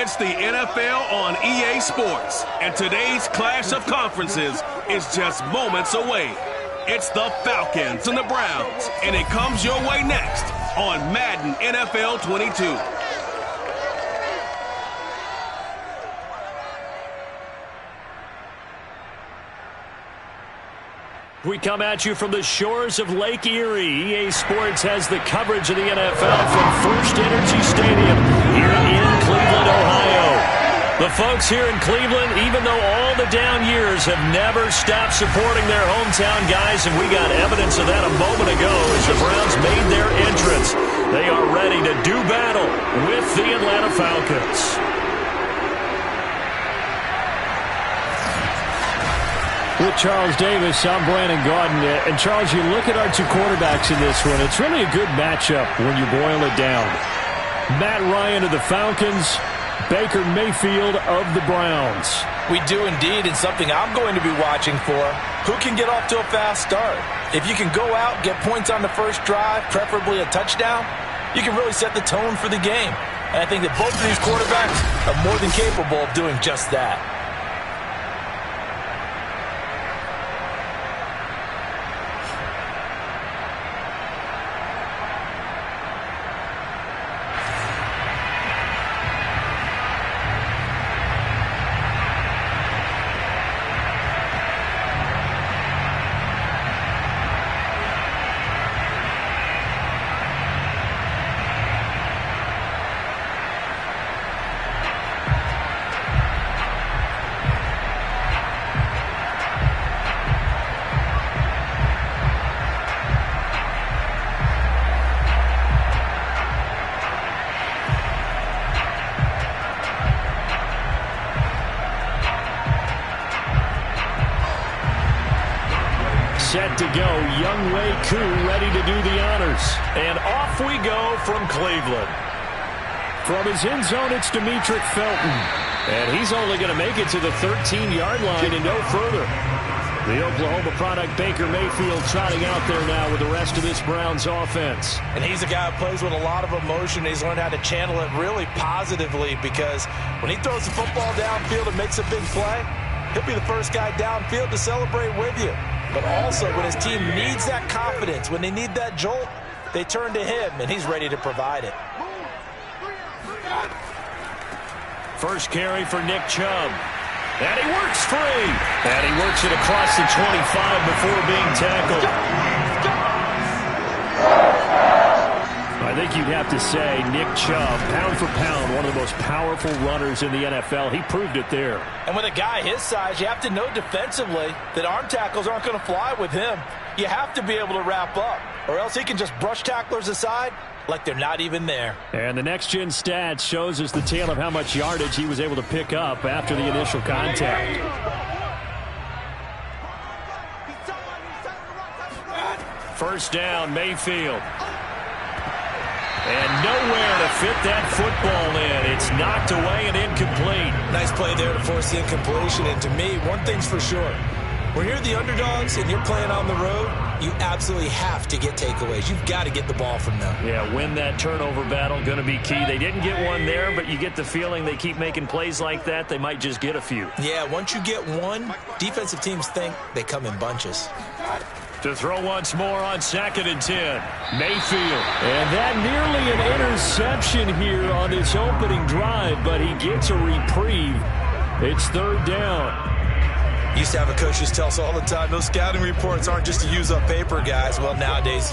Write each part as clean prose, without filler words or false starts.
It's the NFL on EA Sports, and today's clash of conferences is just moments away. It's the Falcons and the Browns, and it comes your way next on Madden NFL 22. We come at you from the shores of Lake Erie. EA Sports has the coverage of the NFL from First Energy Stadium here in Cleveland, Ohio. The folks here in Cleveland, even though all the down years, have never stopped supporting their hometown guys, and we got evidence of that a moment ago as the Browns made their entrance. They are ready to do battle with the Atlanta Falcons. With Charles Davis, I'm Brandon Gaudin. And Charles, you look at our two quarterbacks in this one, it's really a good matchup when you boil it down. Matt Ryan of the Falcons, Baker Mayfield of the Browns. We do indeed, and something I'm going to be watching for. Who can get off to a fast start? If you can go out, get points on the first drive, preferably a touchdown, you can really set the tone for the game. And I think that both of these quarterbacks are more than capable of doing just that. Set to go, Young Wei Koo ready to do the honors. And off we go from Cleveland. From his end zone, it's Demetric Felton. And he's only going to make it to the 13-yard line and no further. The Oklahoma product, Baker Mayfield, trotting out there now with the rest of this Browns offense. And he's a guy who plays with a lot of emotion. He's learned how to channel it really positively, because when he throws the football downfield and makes a big play, he'll be the first guy downfield to celebrate with you. But also, when his team needs that confidence, when they need that jolt, they turn to him, and he's ready to provide it. First carry for Nick Chubb. And he works free. And he works it across the 25 before being tackled. I think you'd have to say Nick Chubb, pound for pound, one of the most powerful runners in the NFL. He proved it there. And with a guy his size, you have to know defensively that arm tackles aren't going to fly with him. You have to be able to wrap up, or else he can just brush tacklers aside like they're not even there. And the next-gen stats shows us the tale of how much yardage he was able to pick up after the initial contact. First down, Mayfield. And nowhere to fit that football in. It's knocked away and incomplete. Nice play there to force the incompletion. And to me, one thing's for sure. When you're the underdogs and you're playing on the road, you absolutely have to get takeaways. You've got to get the ball from them. Yeah, win that turnover battle, going to be key. They didn't get one there, but you get the feeling they keep making plays like that, they might just get a few. Yeah, once you get one, defensive teams think they come in bunches. To throw once more on 2nd and 10. Mayfield. And that nearly an interception here on this opening drive, but he gets a reprieve. It's 3rd down. Used to have a coach just tell us all the time, those scouting reports aren't just to use up paper, guys. Well, nowadays,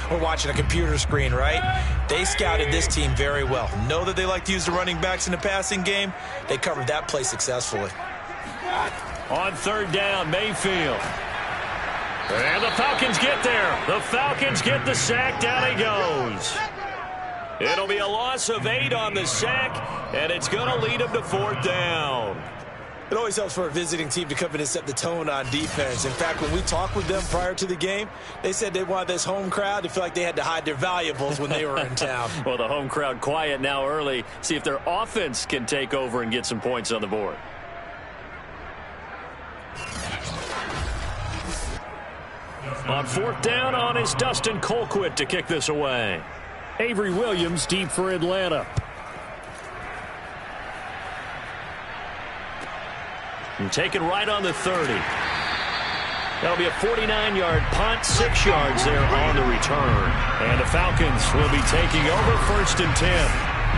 we're watching a computer screen, right? They scouted this team very well. Know that they like to use the running backs in the passing game. They covered that play successfully. On 3rd down, Mayfield. And the Falcons get there. The Falcons get the sack. Down he goes. It'll be a loss of 8 on the sack, and it's going to lead them to 4th down. It always helps for a visiting team to come in and set the tone on defense. In fact, when we talked with them prior to the game, they said they wanted this home crowd to feel like they had to hide their valuables when they were in town. Well, the home crowd quiet now early. See if their offense can take over and get some points on the board. On 4th down, on is Dustin Colquitt to kick this away. Avery Williams deep for Atlanta. And taken right on the 30. That'll be a 49-yard punt, 6 yards there on the return. And the Falcons will be taking over 1st and 10.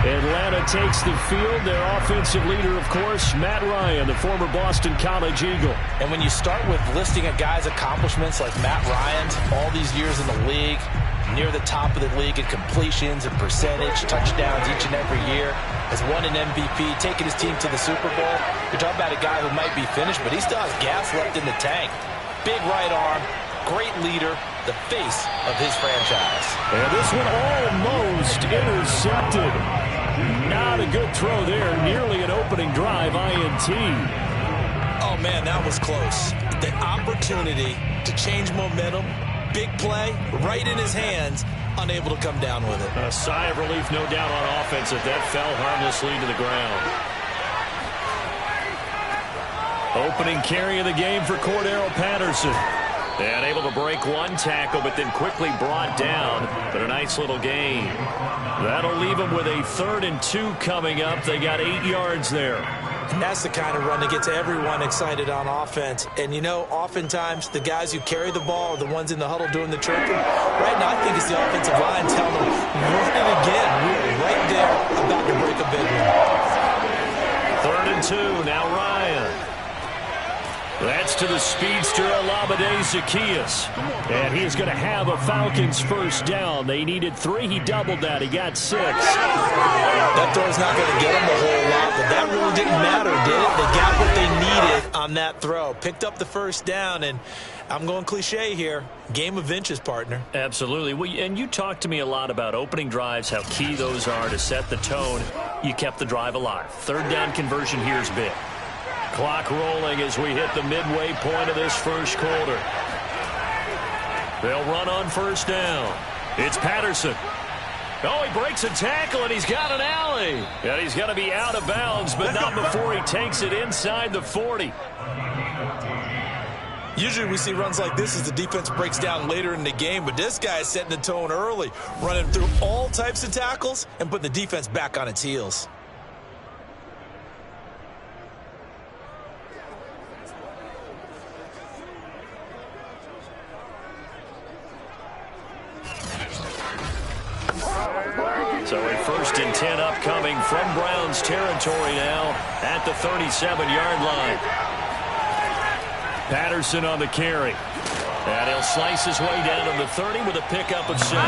Atlanta takes the field. Their offensive leader, of course, Matt Ryan, the former Boston College Eagle. And when you start with listing a guy's accomplishments like Matt Ryan's, all these years in the league, near the top of the league in completions and percentage, touchdowns each and every year, has won an MVP, taken his team to the Super Bowl. You're talking about a guy who might be finished, but he still has gas left in the tank. Big right arm, great leader, the face of his franchise. And this one almost intercepted. Not a good throw there. Nearly an opening drive INT. Oh, man, that was close. The opportunity to change momentum, big play, right in his hands, unable to come down with it. A sigh of relief, no doubt, on offense if that fell harmlessly to the ground. Opening carry of the game for Cordero Patterson. And able to break one tackle, but then quickly brought down. But a nice little gain. That'll leave them with a 3rd and 2 coming up. They got 8 yards there. And that's the kind of run that gets everyone excited on offense. And, you know, oftentimes the guys who carry the ball are the ones in the huddle doing the chirping. Right now, I think it's the offensive line telling them, run it again. We're right there about to break a big one. 3rd and 2, now Ryan. That's to the speedster, Olamide Zaccheaus. And he's going to have a Falcons 1st down. They needed 3. He doubled that. He got 6. That throw's not going to get him a whole lot, but that really didn't matter, did it? They got what they needed on that throw. Picked up the 1st down, and I'm going cliche here. Game of inches, partner. Absolutely. Well, and you talked to me a lot about opening drives, how key those are to set the tone. You kept the drive alive. 3rd down conversion here is big. Clock rolling as we hit the midway point of this 1st quarter. They'll run on 1st down. It's Patterson. Oh, he breaks a tackle, and he's got an alley. And he's going to be out of bounds, but not before he takes it inside the 40. Usually we see runs like this as the defense breaks down later in the game, but this guy is setting the tone early, running through all types of tackles and putting the defense back on its heels. So a 1st and 10 upcoming from Browns territory now at the 37-yard line. Patterson on the carry. And he'll slice his way down to the 30 with a pickup of 7.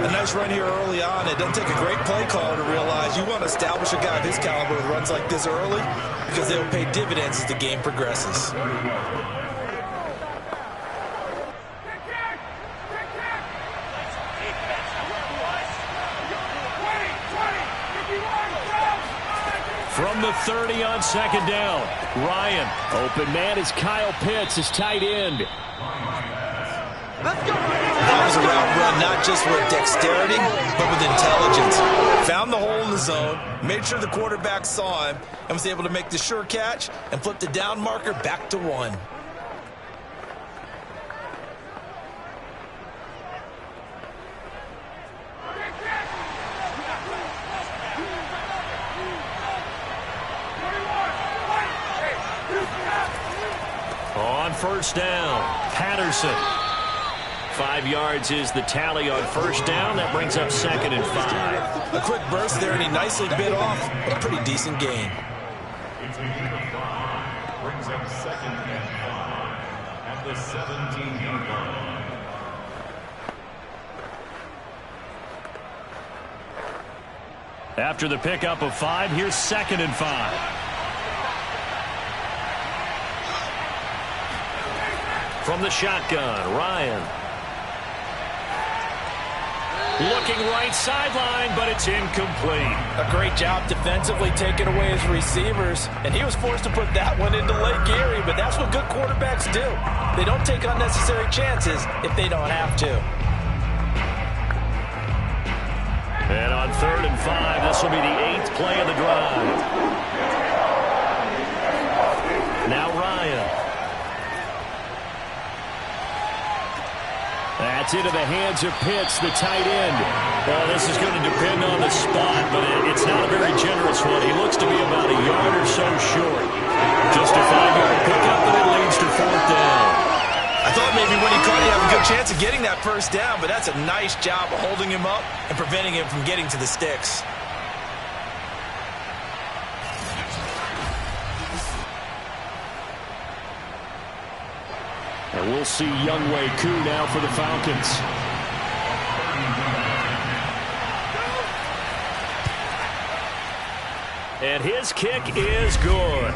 A nice run here early on. It doesn't take a great play caller to realize you want to establish a guy of his caliber with runs like this early because they'll pay dividends as the game progresses. From the 30 on 2nd down. Ryan. Open man is Kyle Pitts, his tight end. That was a route run, not just with dexterity, but with intelligence. Found the hole in the zone, made sure the quarterback saw him, and was able to make the sure catch and flip the down marker back to 1. On 1st down, Patterson. 5 yards is the tally on 1st down. That brings up 2nd and 5. A quick burst there, and he nicely bit off a pretty decent gain. Brings up 2nd and 5 at the 17-yard line. After the pickup of 5, here's 2nd and 5. From the shotgun, Ryan. Looking right sideline, but it's incomplete. A great job defensively taking away his receivers, and he was forced to put that one into Lake Erie, but that's what good quarterbacks do. They don't take unnecessary chances if they don't have to. And on 3rd and 5, this will be the 8th play of the drive. Now Ryan. That's into the hands of Pitts, the tight end. Well, this is going to depend on the spot, but it's not a very generous one. He looks to be about a yard or so short. Just a 5-yard pickup, and it leads to 4th down. I thought maybe when he caught, he have a good chance of getting that first down, but that's a nice job of holding him up and preventing him from getting to the sticks. And we'll see Younghoe Koo now for the Falcons. And his kick is good.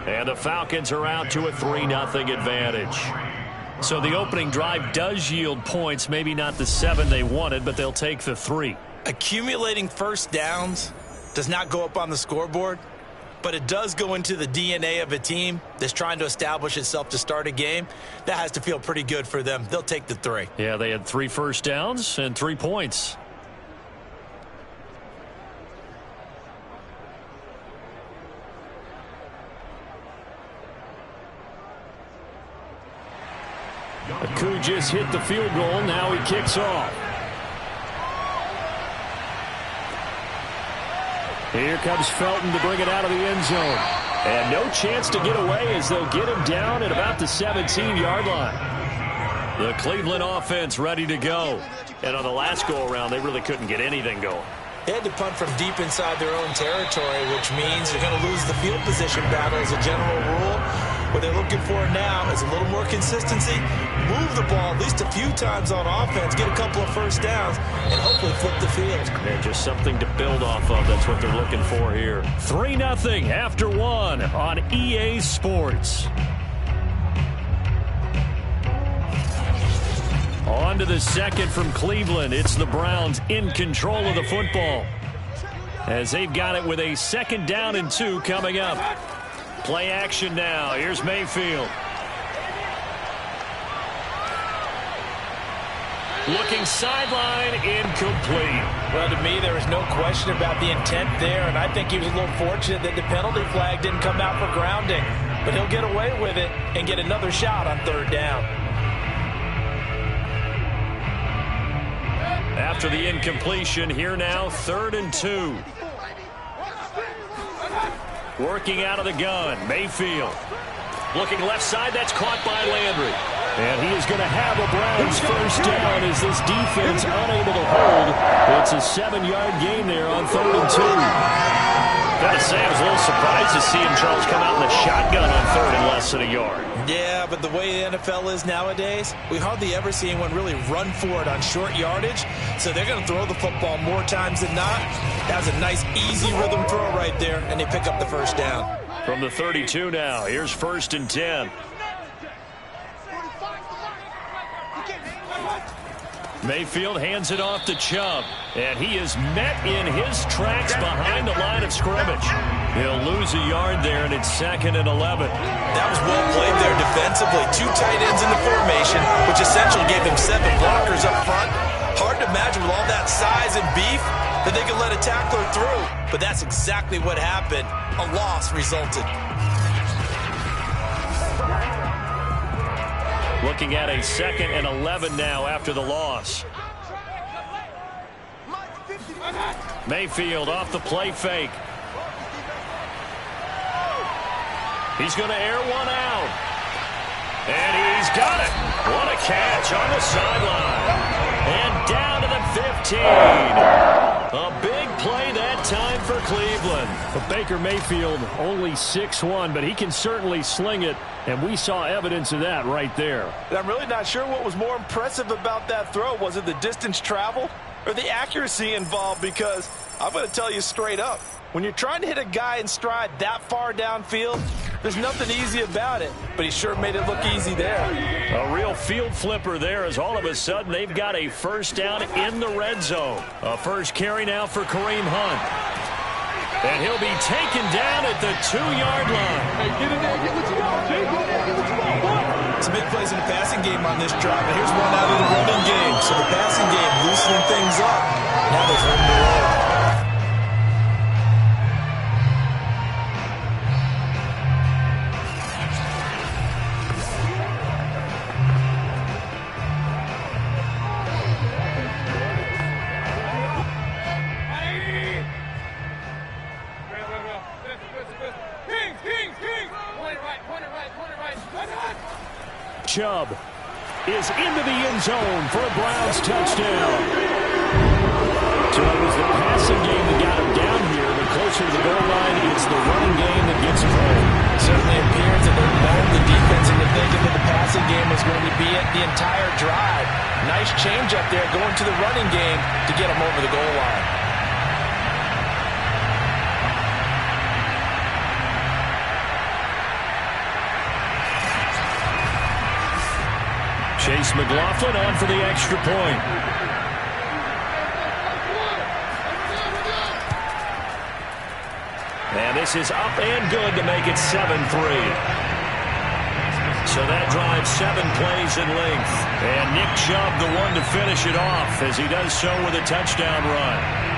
And the Falcons are out to a 3-0 advantage. So the opening drive does yield points, maybe not the 7 they wanted, but they'll take the 3. Accumulating first downs does not go up on the scoreboard, but it does go into the DNA of a team that's trying to establish itself to start a game. That has to feel pretty good for them. They'll take the 3. Yeah, they had 3 first downs and 3 points. Koo just hit the field goal. Now he kicks off. Here comes Felton to bring it out of the end zone. And no chance to get away as they'll get him down at about the 17-yard line. The Cleveland offense ready to go. And on the last go-around, they really couldn't get anything going. They had to punt from deep inside their own territory, which means they're going to lose the field position battle as a general rule. What they're looking for now is a little more consistency, move the ball at least a few times on offense, get a couple of first downs, and hopefully flip the field. Yeah, just something to build off of. That's what they're looking for here. 3-0 after 1 on EA Sports. On to the second from Cleveland. It's the Browns in control of the football, as they've got it with a 2nd down and 2 coming up. Play action now. Here's Mayfield. Looking sideline, incomplete. Well, to me, there was no question about the intent there, and I think he was a little fortunate that the penalty flag didn't come out for grounding. But he'll get away with it and get another shot on 3rd down. After the incompletion, here now, 3rd and 2. Working out of the gun, Mayfield. Looking left side, that's caught by Landry. And he is going to have a Browns first down as this defense unable to hold. It's a 7-yard gain there on 3rd and 2. Gotta say, I was a little surprised to see him, Charles, come out in the shotgun on 3rd and less than a yard. Yeah, but the way the NFL is nowadays, we hardly ever see anyone really run for it on short yardage. So they're going to throw the football more times than not. That was a nice, easy rhythm throw right there, and they pick up the first down. From the 32 now, here's 1st and 10. Mayfield hands it off to Chubb, and he is met in his tracks behind the line of scrimmage. He'll lose a yard there, and it's 2nd and 11. That was well played there defensively. 2 tight ends in the formation, which essentially gave them 7 blockers up front. Hard to imagine with all that size and beef that they could let a tackler through, but that's exactly what happened. A loss resulted. Looking at a 2nd and 11 now after the loss. Mayfield off the play fake. He's going to air one out. And he's got it. What a catch on the sideline. And down to the 15. A big play that time for Cleveland. But Baker Mayfield only 6'1", but he can certainly sling it. And we saw evidence of that right there. And I'm really not sure what was more impressive about that throw. Was it the distance travel or the accuracy involved? Because I'm going to tell you straight up, when you're trying to hit a guy in stride that far downfield, there's nothing easy about it. But he sure made it look easy there. A real field flipper there, as all of a sudden they've got a first down in the red zone. A first carry now for Kareem Hunt. And he'll be taken down at the 2-yard line. Some big plays in the passing game on this drive, and here's one out of the running game. So the passing game loosening things up. Now there's room to roll. Chubb is into the end zone for a Browns touchdown. So it was the passing game that got him down here, but closer to the goal line, it's the running game that gets him home. Certainly appears that they lulled the defense into thinking that the passing game was going to be it the entire drive. Nice change up there going to the running game to get him over the goal line. Chase McLaughlin on for the extra point. And this is up and good to make it 7-3. So that drives 7 plays in length. And Nick Chubb, the one to finish it off, as he does so with a touchdown run.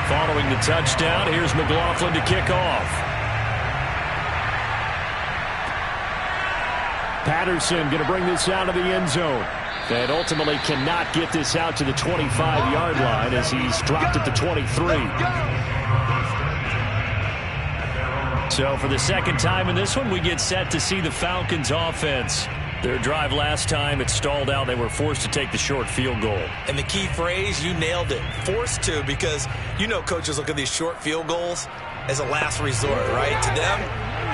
Following the touchdown, here's McLaughlin to kick off. Patterson going to bring this out of the end zone. And ultimately cannot get this out to the 25-yard line as he's dropped at the 23. So for the second time in this one, we get set to see the Falcons offense. Their drive last time, it stalled out. They were forced to take the short field goal. And the key phrase, you nailed it. Forced to, because you know coaches look at these short field goals as a last resort, right? To them,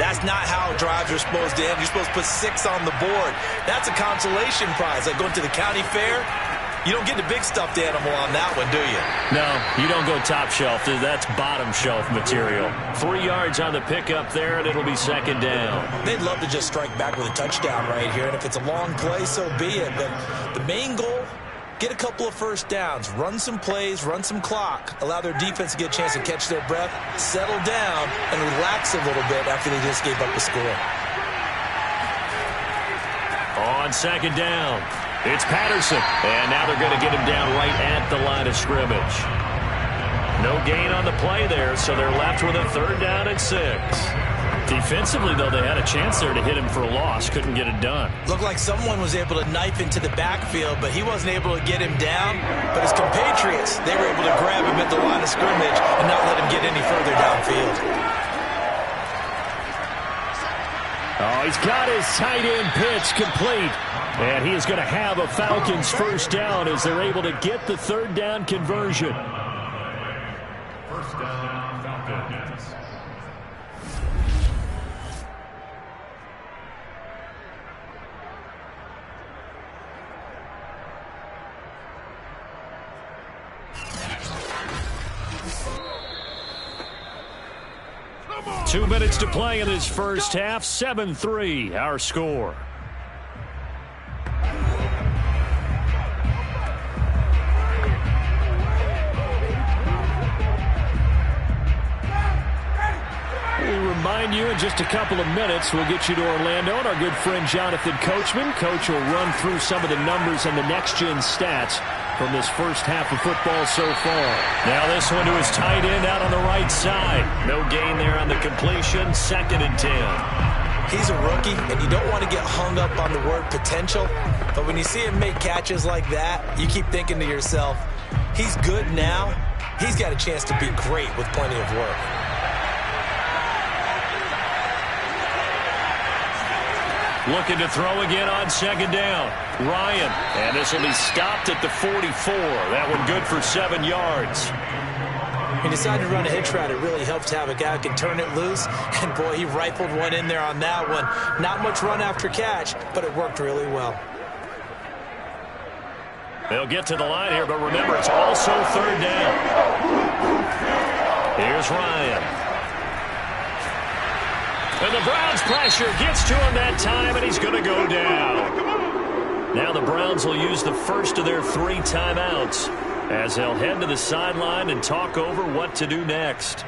that's not how drives are supposed to end. You're supposed to put 6 on the board. That's a consolation prize. Like going to the county fair, you don't get the big stuffed animal on that one, do you? No, you don't go top shelf. That's bottom shelf material. 3 yards on the pickup there, and it'll be second down. They'd love to just strike back with a touchdown right here, and if it's a long play, so be it. But the main goal, get a couple of first downs, run some plays, run some clock, allow their defense to get a chance to catch their breath, settle down, and relax a little bit after they just gave up the score. On second down, it's Patterson. And now they're going to get him down right at the line of scrimmage. No gain on the play there, so they're left with a 3rd down and 6. Defensively, though, they had a chance there to hit him for a loss. Couldn't get it done. Looked like someone was able to knife into the backfield, but he wasn't able to get him down. But his compatriots, they were able to grab him at the line of scrimmage and not let him get any further downfield. Oh, he's got his tight end pitch complete. And he is going to have a Falcons first down as they're able to get the 3rd down conversion. First down, Falcons. Come on. 2 minutes to play in this first half. 7-3, our score. Remind you in just a couple of minutes we'll get you to Orlando and our good friend Jonathan Coachman. Coach will run through some of the numbers and the next-gen stats from this first half of football so far. Now this one to his tight end out on the right side. No gain there on the completion. 2nd and 10. He's a rookie, and you don't want to get hung up on the word potential. But when you see him make catches like that, you keep thinking to yourself, he's good now. He's got a chance to be great with plenty of work. Looking to throw again on 2nd down. Ryan. And this will be stopped at the 44. That one good for 7 yards. He decided to run a hitch route. It really helps to have a guy who can turn it loose. And, boy, he rifled one in there on that one. Not much run after catch, but it worked really well. They'll get to the line here, but remember, it's also 3rd down. Here's Ryan. And the Browns pressure gets to him that time, and he's going to go down. Now the Browns will use the first of their 3 timeouts as they'll head to the sideline and talk over what to do next.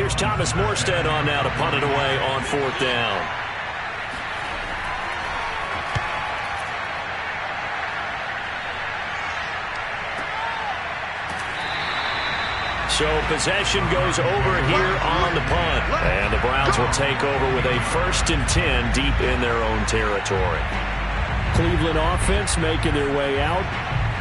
Here's Thomas Morstead on now to punt it away on 4th down. So possession goes over here on the punt. And the Browns will take over with a 1st and 10 deep in their own territory. Cleveland offense making their way out.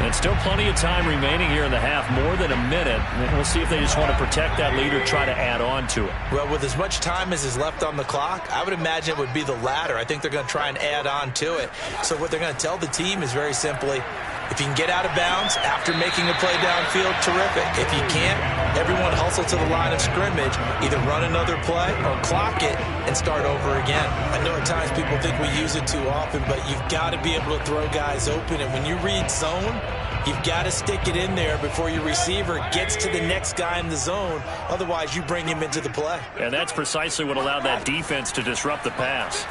And still plenty of time remaining here in the half, more than a minute. We'll see if they just want to protect that lead or try to add on to it. Well, with as much time as is left on the clock, I would imagine it would be the latter. I think they're going to try and add on to it. So what they're going to tell the team is very simply, if you can get out of bounds after making a play downfield, terrific. If you can't, everyone hustle to the line of scrimmage, either run another play or clock it and start over again. I know at times people think we use it too often, but you've got to be able to throw guys open. And when you read zone, you've got to stick it in there before your receiver gets to the next guy in the zone. Otherwise, you bring him into the play. And that's precisely what allowed that defense to disrupt the pass.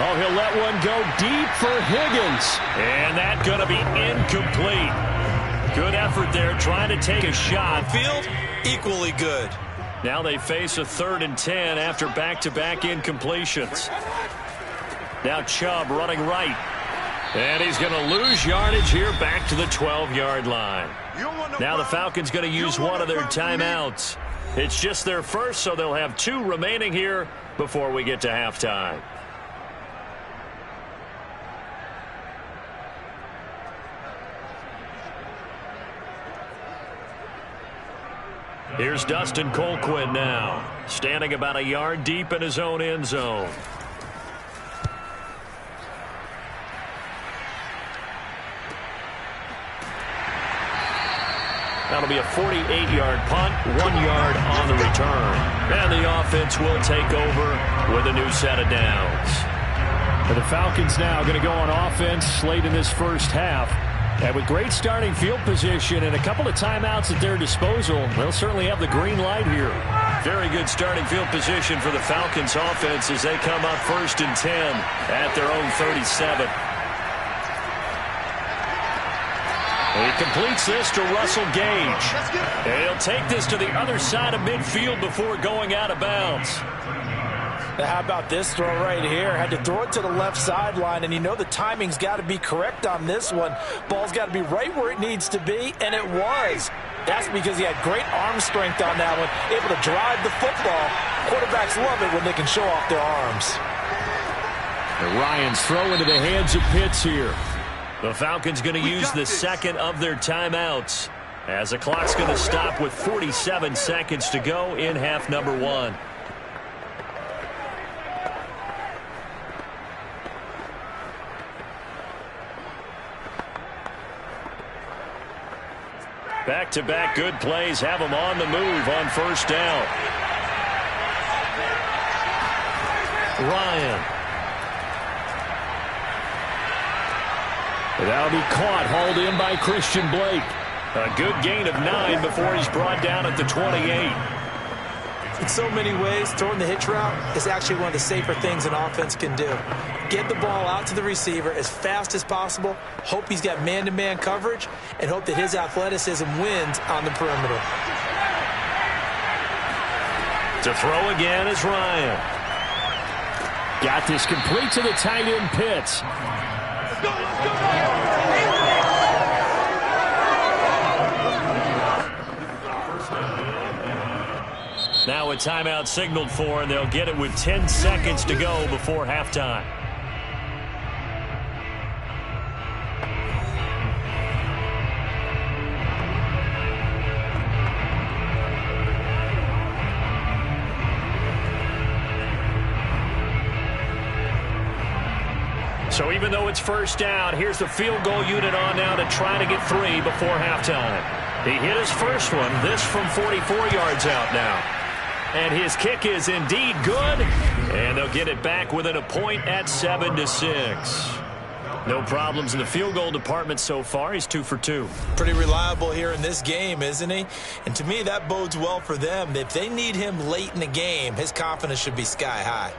Oh, he'll let one go deep for Higgins. And that's going to be incomplete. Good effort there, trying to take a shot. Field, equally good. Now they face a 3rd and 10 after back-to-back incompletions. Now Chubb running right. And he's going to lose yardage here back to the 12-yard line. Now the Falcons going to use one of their timeouts. It's just their first, so they'll have 2 remaining here before we get to halftime. Here's Dustin Colquhoun now, standing about a yard deep in his own end zone. That'll be a 48-yard punt, 1 yard on the return. And the offense will take over with a new set of downs. And the Falcons now going to go on offense late in this first half. And with great starting field position and a couple of timeouts at their disposal, they'll certainly have the green light here. Very good starting field position for the Falcons offense as they come up 1st and 10 at their own 37. He completes this to Russell Gage. And he'll take this to the other side of midfield before going out of bounds. Now, how about this throw right here? Had to throw it to the left sideline, and you know the timing's got to be correct on this one. Ball's got to be right where it needs to be, and it was. That's because he had great arm strength on that one, able to drive the football. Quarterbacks love it when they can show off their arms. And Ryan's throw into the hands of Pitts here. The Falcons going to use the second of their timeouts as the clock's going to stop with 47 seconds to go in half number 1. Back-to-back good plays have them on the move on 1st down. Ryan. That'll be caught, hauled in by Christian Blake. A good gain of 9 before he's brought down at the 28. In so many ways, throwing the hitch route is actually one of the safer things an offense can do. Get the ball out to the receiver as fast as possible, hope he's got man-to-man coverage, and hope that his athleticism wins on the perimeter. To throw again is Ryan. Got this complete to the tight end Pitts. Now a timeout signaled for, and they'll get it with 10 seconds to go before halftime. So even though it's 1st down, here's the field goal unit on now to try to get 3 before halftime. He hit his first one, this from 44 yards out now. And his kick is indeed good, and they'll get it back within a point at 7-6. No problems in the field goal department so far. He's 2 for 2. Pretty reliable here in this game, isn't he? And to me, that bodes well for them. If they need him late in the game, his confidence should be sky high.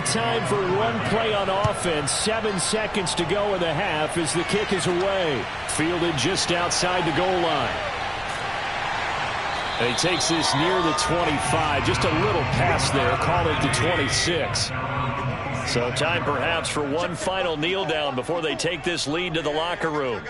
time for one play on offense. 7 seconds to go in the half as the kick is away. Fielded just outside the goal line. And he takes this near the 25. Just a little pass there. Call it the 26. So time perhaps for one final kneel down before they take this lead to the locker room.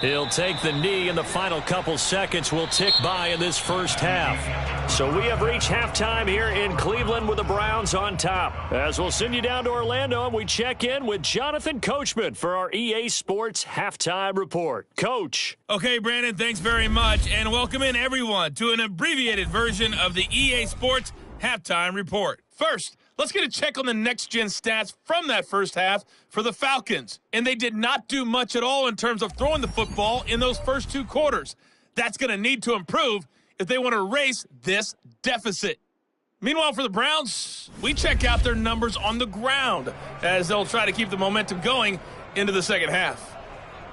He'll take the knee, and the final couple seconds will tick by in this first half. So we have reached halftime here in Cleveland with the Browns on top. As we'll send you down to Orlando, and we check in with Jonathan Coachman for our EA Sports Halftime Report. Coach. Okay, Brandon, thanks very much, and welcome in everyone to an abbreviated version of the EA Sports Halftime Report. First, let's get a check on the next-gen stats from that first half for the Falcons. And they did not do much at all in terms of throwing the football in those first 2 quarters. That's going to need to improve if they want to erase this deficit. Meanwhile, for the Browns, we check out their numbers on the ground as they'll try to keep the momentum going into the second half.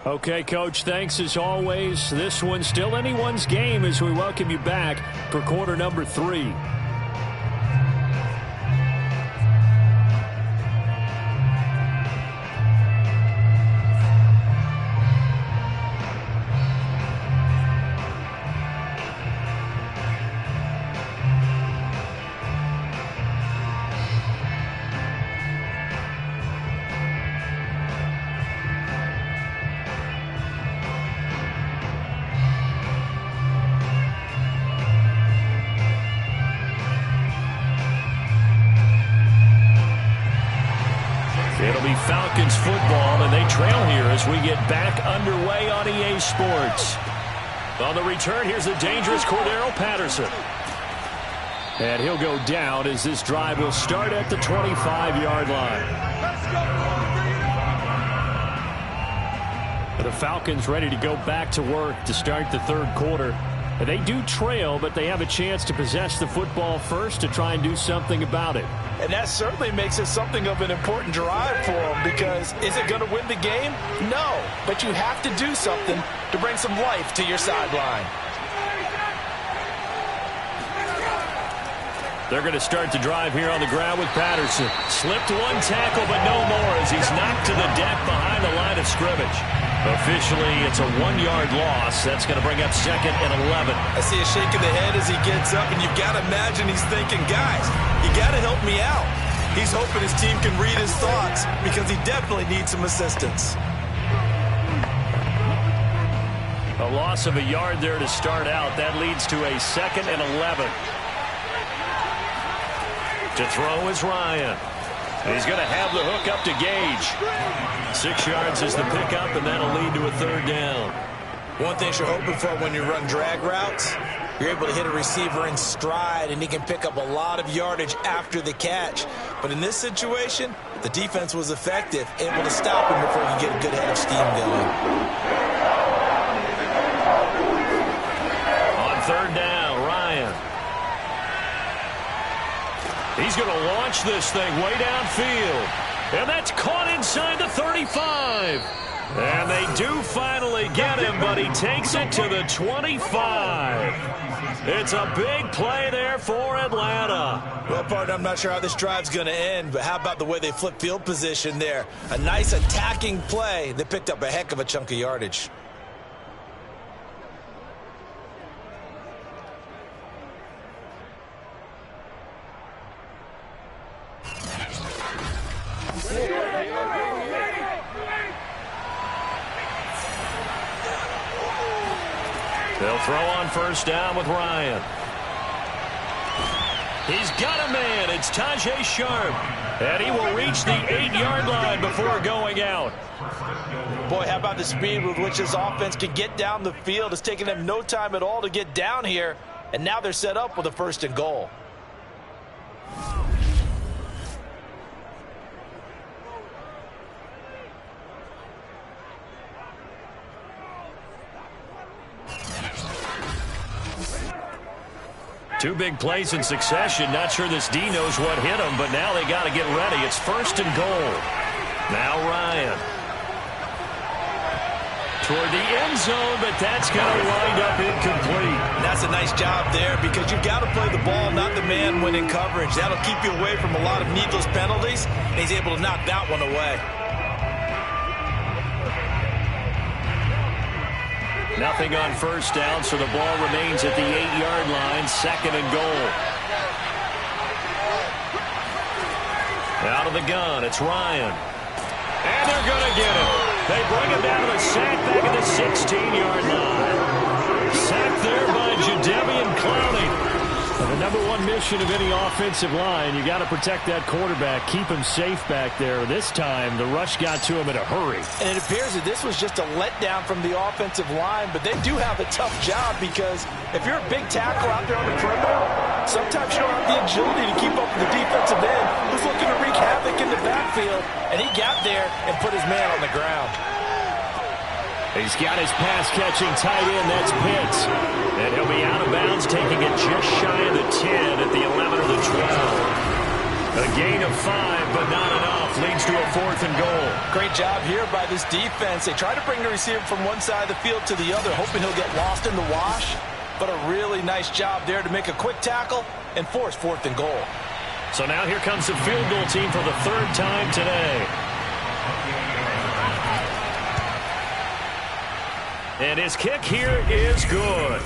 Okay, Coach, thanks as always. This one's still anyone's game as we welcome you back for quarter number 3. It'll be Falcons football, and they trail here as we get back underway on EA Sports. On the return, here's the dangerous Cordero Patterson. And he'll go down as this drive will start at the 25-yard line. The Falcons ready to go back to work to start the third quarter. And they do trail, but they have a chance to possess the football first to try and do something about it. And that certainly makes it something of an important drive for them, because is it going to win the game? No, but you have to do something to bring some life to your sideline. They're going to start the drive here on the ground with Patterson. Slipped one tackle, but no more as he's knocked to the deck behind the line of scrimmage. Officially, it's a 1-yard loss. That's going to bring up 2nd and 11. I see a shake of the head as he gets up, and you've got to imagine he's thinking, guys, you got to help me out. He's hoping his team can read his thoughts because he definitely needs some assistance. A loss of a yard there to start out. That leads to a 2nd and 11. To throw is Ryan. He's going to have the hook up to Gage. 6 yards is the pickup, and that'll lead to a 3rd down. One thing you're hoping for when you run drag routes, you're able to hit a receiver in stride, and he can pick up a lot of yardage after the catch. But in this situation, the defense was effective, able to stop him before he can get a good head of steam going. On 3rd down, Ryan. He's going to launch this thing way downfield. And that's caught inside the 35. And they do finally get him, but he takes it to the 25. It's a big play there for Atlanta. Well, partner, I'm not sure how this drive's going to end, but how about the way they flip field position there? A nice attacking play that picked up a heck of a chunk of yardage. They'll throw on 1st down with Ryan. He's got a man. It's Tajay Sharp. And he will reach the 8-yard line before going out. Boy, how about the speed with which this offense can get down the field? It's taken them no time at all to get down here. And now they're set up with a 1st and goal. Two big plays in succession. Not sure this D knows what hit him, but now they got to get ready. It's 1st and goal. Now Ryan. toward the end zone, but that's going to wind up incomplete. And that's a nice job there because you've got to play the ball, not the man when in coverage. That'll keep you away from a lot of needless penalties, and he's able to knock that one away. Nothing on first down, so the ball remains at the 8-yard line, 2nd and goal. Out of the gun, it's Ryan. And they're going to get him. They bring him down to the sack back at the 16-yard line. Sacked there by Jadeveon Clowney. The number one mission of any offensive line, you got to protect that quarterback, keep him safe back there. This time, the rush got to him in a hurry. And it appears that this was just a letdown from the offensive line, but they do have a tough job because if you're a big tackle out there on the perimeter, sometimes you don't have the agility to keep up with the defensive end who's looking to wreak havoc in the backfield, and he got there and put his man on the ground. He's got his pass-catching tight end, that's Pitts. And he'll be out of bounds, taking it just shy of the 10 at the 11 or the 12. A gain of 5, but not enough. Leads to a 4th and goal. Great job here by this defense. They try to bring the receiver from one side of the field to the other, hoping he'll get lost in the wash. But a really nice job there to make a quick tackle and force 4th and goal. So now here comes the field goal team for the 3rd time today. And his kick here is good.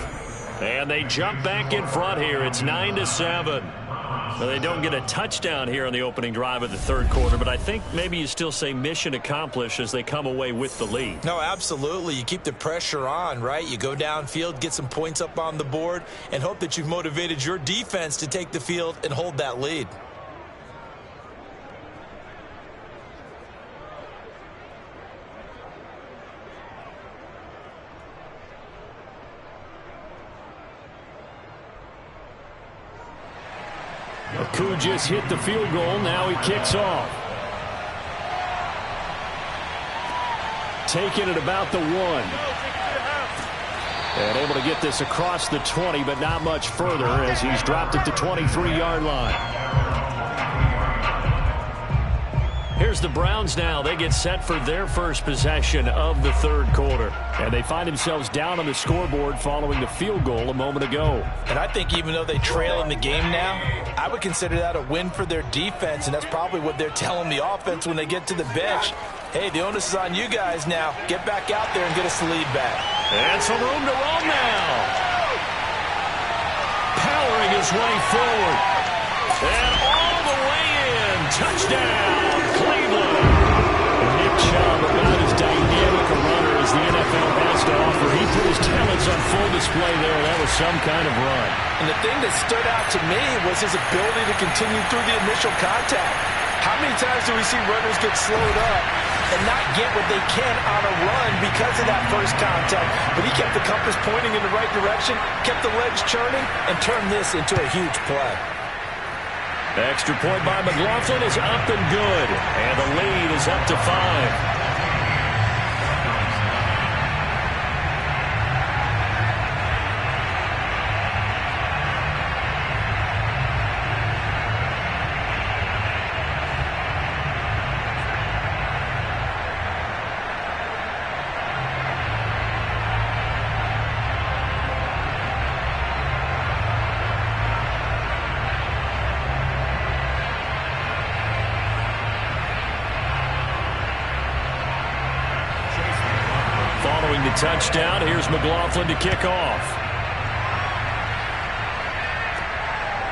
And they jump back in front here. It's 9-7. Well, they don't get a touchdown here on the opening drive of the 3rd quarter, but I think maybe you still say mission accomplished as they come away with the lead. No, absolutely. You keep the pressure on, right? You go downfield, get some points up on the board, and hope that you've motivated your defense to take the field and hold that lead. Koo just hit the field goal. Now he kicks off. Taking it about the 1. And able to get this across the 20, but not much further as he's dropped at the 23-yard line. Here's the Browns now. They get set for their first possession of the 3rd quarter. And they find themselves down on the scoreboard following the field goal a moment ago. And I think even though they trail in the game now, I would consider that a win for their defense, and that's probably what they're telling the offense when they get to the bench. Hey, the onus is on you guys now. Get back out there and get us the lead back. And some room to run now. Powering his way forward. And all the way in. Touchdown, Cleveland. Nick Chubb, about as dynamic a runner as the NFL has to offer. He put his talents on full display there. That was some kind of run. And the thing that stood out to me was his ability to continue through the initial contact. How many times do we see runners get slowed up and not get what they can on a run because of that first contact? But he kept the compass pointing in the right direction, kept the legs churning, and turned this into a huge play. Extra point by McLaughlin is up and good. And the lead is up to 5. Following the touchdown, here's McLaughlin to kick off.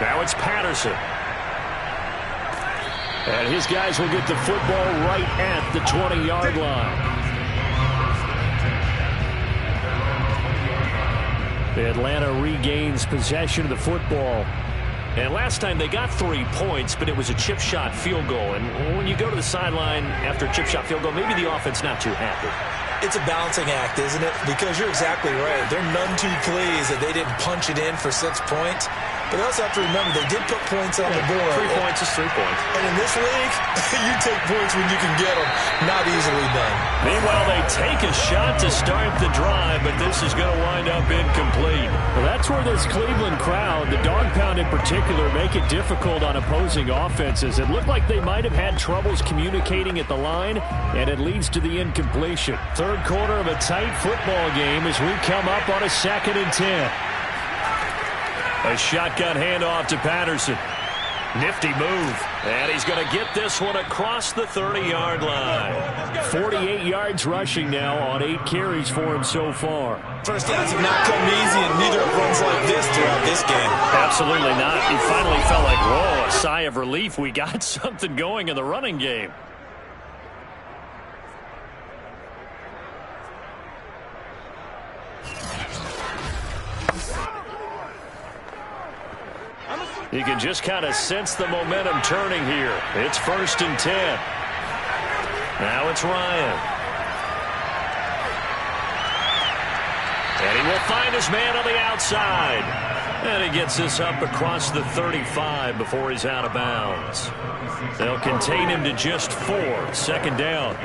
Now it's Patterson. And his guys will get the football right at the 20-yard line. Atlanta regains possession of the football. And last time they got 3 points, but it was a chip shot field goal. And when you go to the sideline after a chip shot field goal, maybe the offense not too happy. It's a balancing act, isn't it? Because you're exactly right. They're none too pleased that they didn't punch it in for 6 points. But they also have to remember they did put points on the board. 3 points is 3 points. And in this league, you take points when you can get them. Not easily done. Meanwhile, they take a shot to start the drive, but this is going to wind up incomplete. Well, that's where this Cleveland crowd, the dog pound in particular, make it difficult on opposing offenses. It looked like they might have had troubles communicating at the line, and it leads to the incompletion. Third quarter of a tight football game as we come up on a 2nd and 10. A shotgun handoff to Patterson. Nifty move. And he's going to get this one across the 30-yard line. 48 yards rushing now on 8 carries for him so far. First downs have not come easy, and neither have runs like this throughout this game. Absolutely not. He finally felt like, whoa, a sigh of relief. We got something going in the running game. You can just kind of sense the momentum turning here. It's 1st and 10. Now it's Ryan. And he will find his man on the outside. And he gets this up across the 35 before he's out of bounds. They'll contain him to just 4. 2nd down.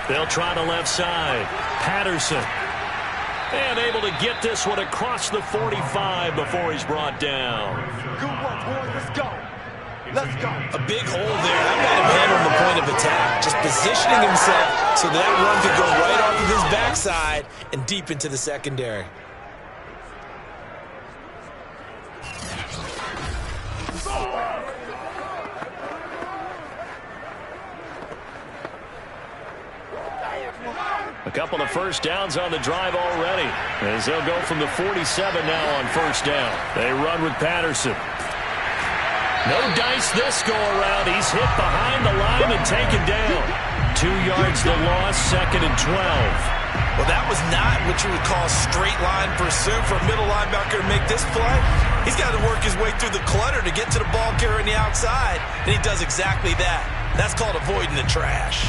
They'll try the left side. Patterson. And able to get this one across the 45 before he's brought down. Good work, boy. Let's go. Let's go. A big hole there. I've got him handling the point of attack. Just positioning himself so that run could go right off of his backside and deep into the secondary. A couple of first downs on the drive already, as they'll go from the 47 now on 1st down. They run with Patterson. No dice this go-around. He's hit behind the line and taken down. 2 yards the loss, 2nd and 12. Well, that was not what you would call straight line pursuit for a middle linebacker to make this play. He's got to work his way through the clutter to get to the ball carrier on the outside, and he does exactly that. That's called avoiding the trash.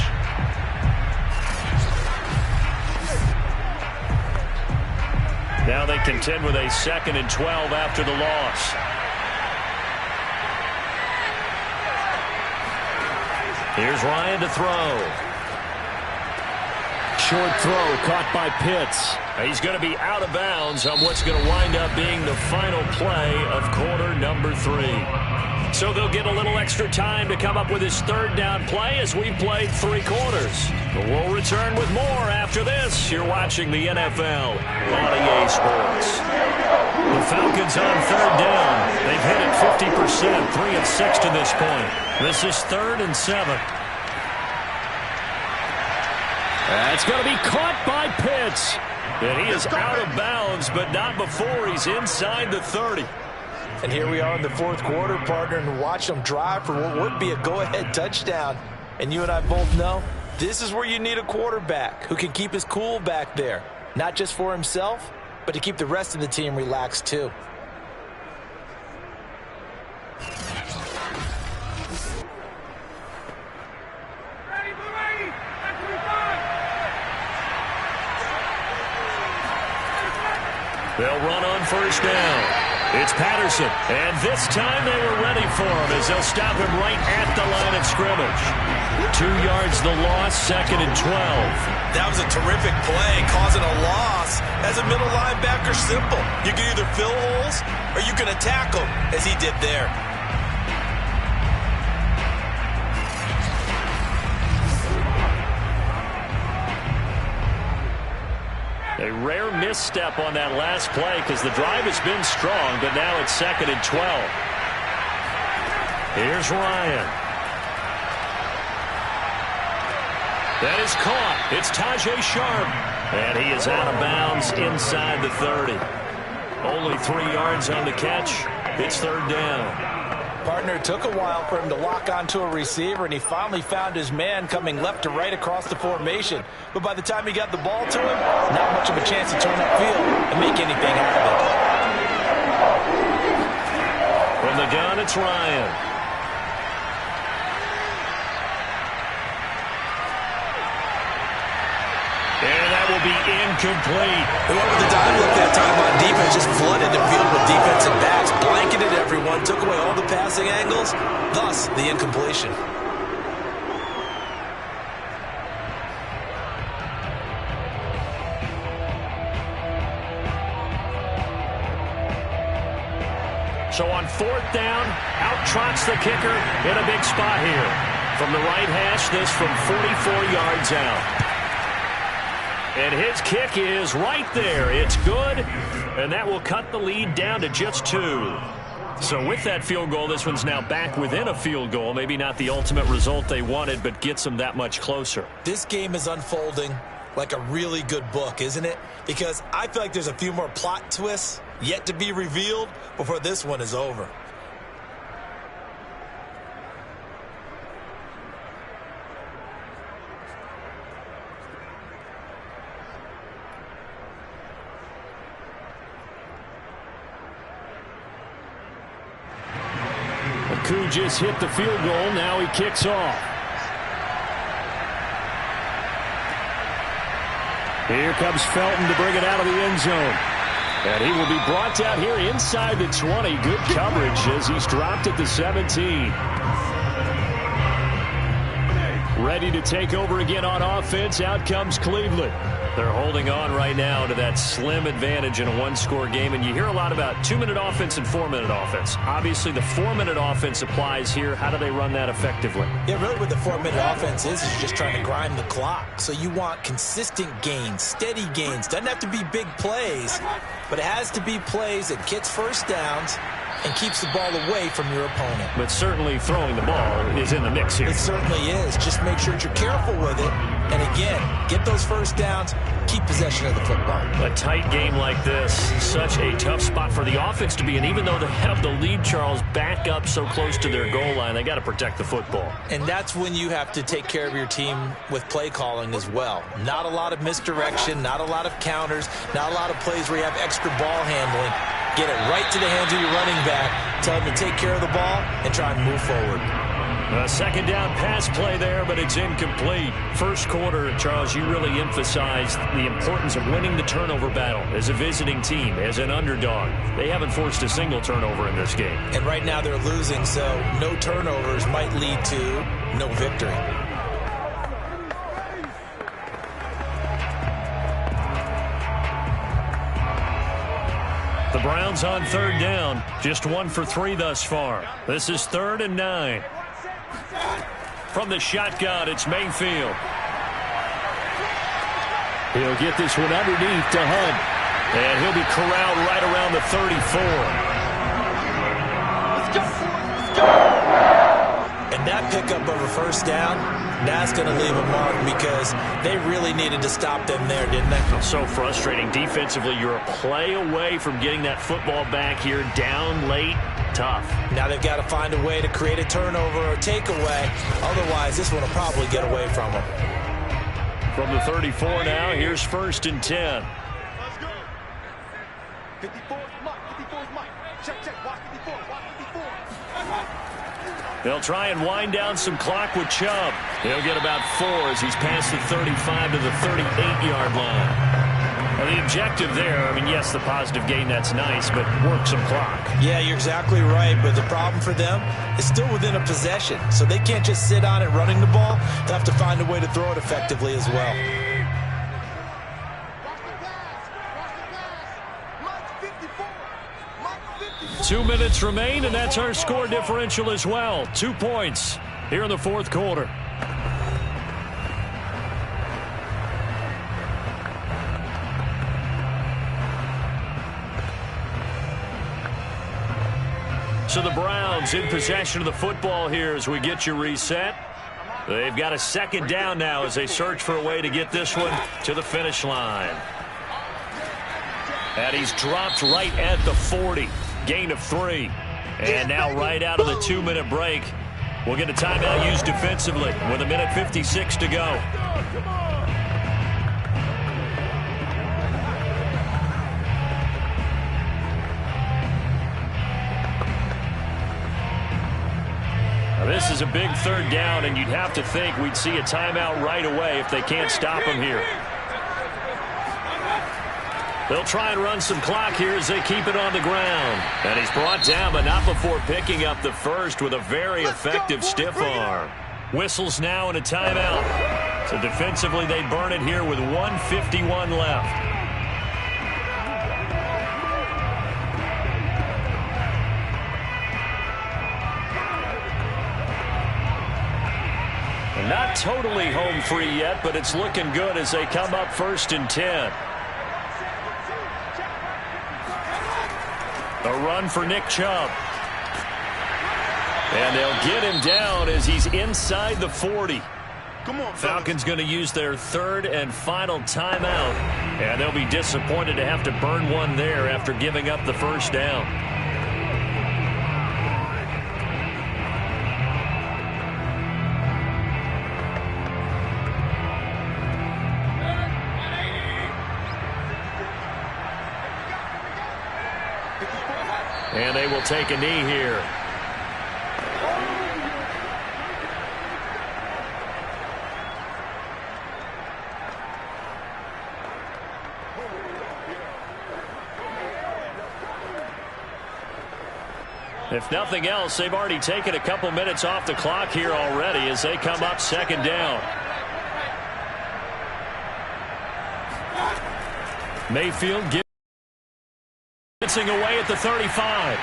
Now they contend with a 2nd and 12 after the loss. Here's Ryan to throw. Short throw caught by Pitts. He's going to be out of bounds on what's going to wind up being the final play of quarter number 3. So they'll get a little extra time to come up with his 3rd down play as we've played 3 quarters. But we'll return with more after this. You're watching the NFL on EA Sports. The Falcons on 3rd down. They've hit it 50%, 3 of 6 to this point. This is 3rd and 7. That's going to be caught by Pitts. And he is out of bounds, but not before he's inside the 30. And here we are in the 4th quarter, partner, and watch them drive for what would be a go-ahead touchdown. And you and I both know this is where you need a quarterback who can keep his cool back there, not just for himself, but to keep the rest of the team relaxed too. They'll run on 1st down. It's Patterson, and this time they were ready for him as they'll stop him right at the line of scrimmage. 2 yards the loss, 2nd and 12. That was a terrific play, causing a loss. As a middle linebacker, simple. You can either fill holes or you can attack them, as he did there. A rare misstep on that last play because the drive has been strong, but now it's 2nd and 12. Here's Ryan. That is caught. It's Tajay Sharp. And he is out of bounds inside the 30. Only 3 yards on the catch. It's 3rd down. Partner, it took a while for him to lock onto a receiver, and he finally found his man coming left to right across the formation. But by the time he got the ball to him, not much of a chance to turn upfield and make anything out of it. From the gun, it's Ryan. And that will be incomplete. They went with the dive look that time on defense, just flooded the field with defensive backs, blanketed everyone, took away all the passing angles, thus the incompletion. So on fourth down, out trots the kicker in a big spot here. From the right hash, this from 44 yards out. And his kick is right there. It's good, and that will cut the lead down to just 2. So with that field goal, this one's now back within a field goal. Maybe not the ultimate result they wanted, but gets them that much closer. This game is unfolding like a really good book, isn't it? Because I feel like there's a few more plot twists yet to be revealed before this one is over. Koo just hit the field goal. Now he kicks off. Here comes Felton to bring it out of the end zone. And he will be brought down here inside the 20. Good coverage as he's dropped at the 17. Ready to take over again on offense. Out comes Cleveland. They're holding on right now to that slim advantage in a one-score game. And you hear a lot about 2-minute offense and 4-minute offense. Obviously, the 4-minute offense applies here. How do they run that effectively? Yeah, really what the 4-minute offense is you're just trying to grind the clock. So you want consistent gains, steady gains. Doesn't have to be big plays, but it has to be plays that gets first downs and keeps the ball away from your opponent. But certainly throwing the ball is in the mix here. It certainly is. Just make sure that you're careful with it. And again, get those first downs, keep possession of the football. A tight game like this, such a tough spot for the offense to be in. Even though they have the lead, Charles, back up so close to their goal line, they got to protect the football. And that's when you have to take care of your team with play calling as well. Not a lot of misdirection, not a lot of counters, not a lot of plays where you have extra ball handling. Get it right to the hands of your running back, tell him to take care of the ball, and try and move forward. A second down pass play there, but it's incomplete. First quarter, Charles, you really emphasized the importance of winning the turnover battle as a visiting team, as an underdog. They haven't forced a single turnover in this game. And right now they're losing, so no turnovers might lead to no victory. The Browns on third down, just 1 for 3 thus far. This is 3rd and 9. From the shotgun, it's Mayfield. He'll get this one underneath to Hunt. And he'll be corralled right around the 34. And that pickup of a first down, that's going to leave a mark because they really needed to stop them there, didn't they? So frustrating. Defensively, you're a play away from getting that football back here, down late. Tough. Now they've got to find a way to create a turnover or takeaway. Otherwise, this one will probably get away from them. From the 34 now, here's 1st and 10. Let's go. 54 is Mike. 54 is Mike. Check, watch 54. Watch 54. They'll try and wind down some clock with Chubb. He'll get about 4 as he's past the 35 to the 38-yard line. Well, the objective there, I mean, yes, the positive gain, that's nice, but work some clock. Yeah, you're exactly right, but the problem for them is still within a possession, so they can't just sit on it running the ball. They'll have to find a way to throw it effectively as well. Mike 54. 2 minutes remain, and that's our score differential as well. 2 points here in the fourth quarter. So the Browns in possession of the football here as we get you reset. They've got a second down now as they search for a way to get this one to the finish line. And he's dropped right at the 40. Gain of 3. And now right out of the 2-minute break, we'll get a timeout used defensively with 1:56 to go. Now this is a big 3rd down, and you'd have to think we'd see a timeout right away if they can't stop him here. They'll try and run some clock here as they keep it on the ground. And he's brought down, but not before picking up the first with a very effective stiff arm. Whistles now and a timeout. So defensively, they burn it here with 1:51 left. And not totally home free yet, but it's looking good as they come up 1st and 10. A run for Nick Chubb. And they'll get him down as he's inside the 40. Falcons going to use their 3rd and final timeout. And they'll be disappointed to have to burn one there after giving up the 1st down. And they will take a knee here. If nothing else, they've already taken a couple minutes off the clock here already as they come up 2nd down. Mayfield gets away at the 35.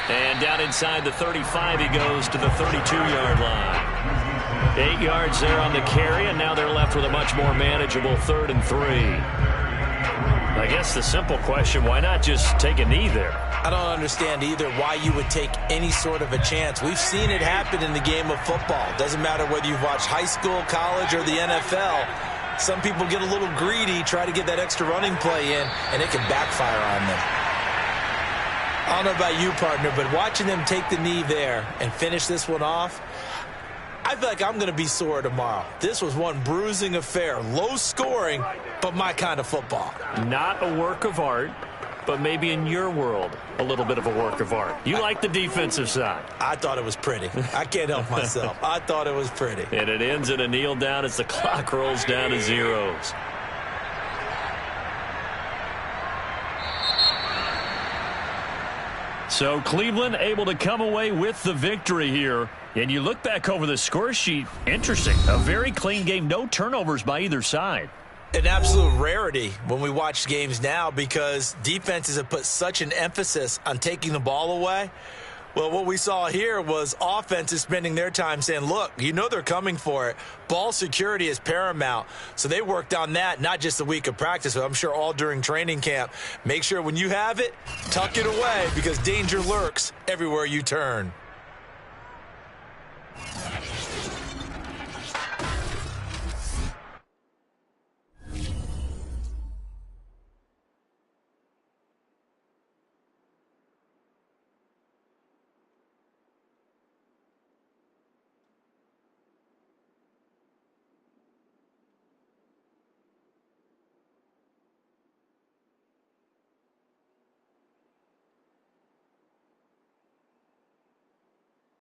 And down inside the 35 he goes to the 32-yard line. 8 yards there on the carry, and now they're left with a much more manageable 3rd and 3. I guess the simple question, why not just take a knee there? I don't understand either why you would take any sort of a chance. We've seen it happen in the game of football. Doesn't matter whether you've watched high school, college, or the NFL. Some people get a little greedy, try to get that extra running play in, and it can backfire on them. I don't know about you, partner, but watching them take the knee there and finish this one off, I feel like I'm going to be sore tomorrow. This was one bruising affair. Low scoring, but my kind of football. Not a work of art, but maybe in your world, a little bit of a work of art. You like the defensive side. I thought it was pretty. I can't help myself. I thought it was pretty. And it ends in a kneel down as the clock rolls down to zeros. So Cleveland able to come away with the victory here. And you look back over the score sheet, interesting. A very clean game, no turnovers by either side. An absolute rarity when we watch games now because defenses have put such an emphasis on taking the ball away. Well, what we saw here was offenses spending their time saying, look, you know they're coming for it. Ball security is paramount. So they worked on that, not just a week of practice, but I'm sure all during training camp. Make sure when you have it, tuck it away because danger lurks everywhere you turn.